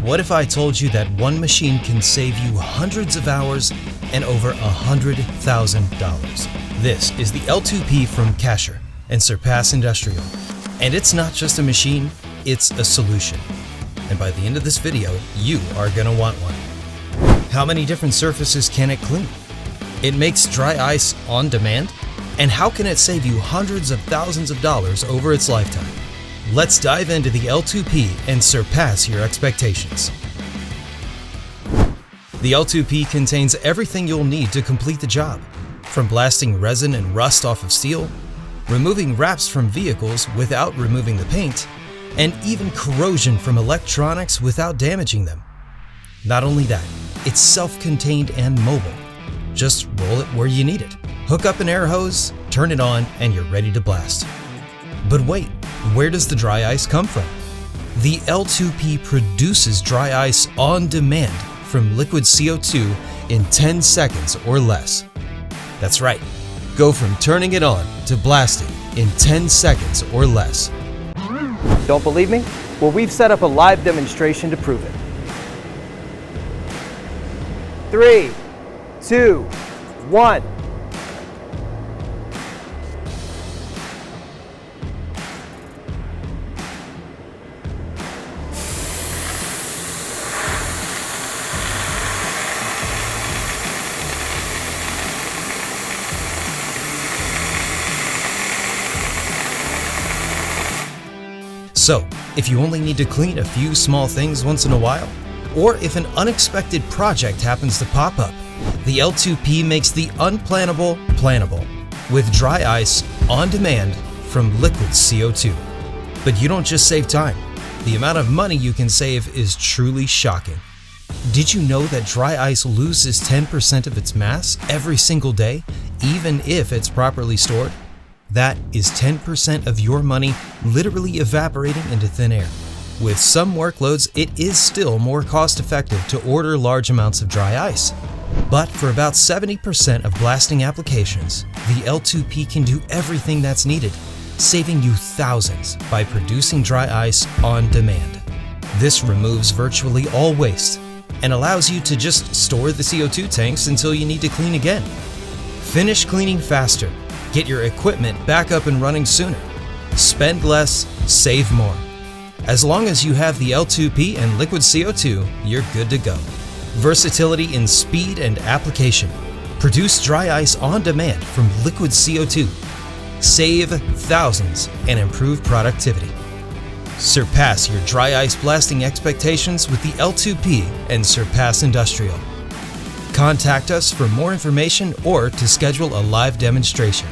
What if I told you that one machine can save you hundreds of hours and over $100,000? This is the L2P from Karcher and Surpass Industrial. And it's not just a machine, it's a solution. And by the end of this video, you are gonna want one. How many different surfaces can it clean? It makes dry ice on demand? And how can it save you hundreds of thousands of dollars over its lifetime? Let's dive into the L2P and surpass your expectations. The L2P contains everything you'll need to complete the job, from blasting resin and rust off of steel, removing wraps from vehicles without removing the paint, and even corrosion from electronics without damaging them. Not only that, it's self-contained and mobile. Just roll it where you need it. Hook up an air hose, turn it on, and you're ready to blast. But wait, where does the dry ice come from? The L2P produces dry ice on demand from liquid CO2 in 10 seconds or less. That's right, go from turning it on to blasting in 10 seconds or less. Don't believe me? Well, we've set up a live demonstration to prove it. 3, 2, 1. So, if you only need to clean a few small things once in a while, or if an unexpected project happens to pop up, the L2P makes the unplannable plannable with dry ice on demand from liquid CO2. But you don't just save time. The amount of money you can save is truly shocking. Did you know that dry ice loses 10% of its mass every single day, even if it's properly stored? That is 10% of your money literally evaporating into thin air. With some workloads, it is still more cost-effective to order large amounts of dry ice. But for about 70% of blasting applications, the L2P can do everything that's needed, saving you thousands by producing dry ice on demand. This removes virtually all waste and allows you to just store the CO2 tanks until you need to clean again. Finish cleaning faster. Get your equipment back up and running sooner. Spend less, save more. As long as you have the L2P and liquid CO2, you're good to go. Versatility in speed and application. Produce dry ice on demand from liquid CO2. Save thousands and improve productivity. Surpass your dry ice blasting expectations with the L2P and Surpass Industrial. Contact us for more information or to schedule a live demonstration.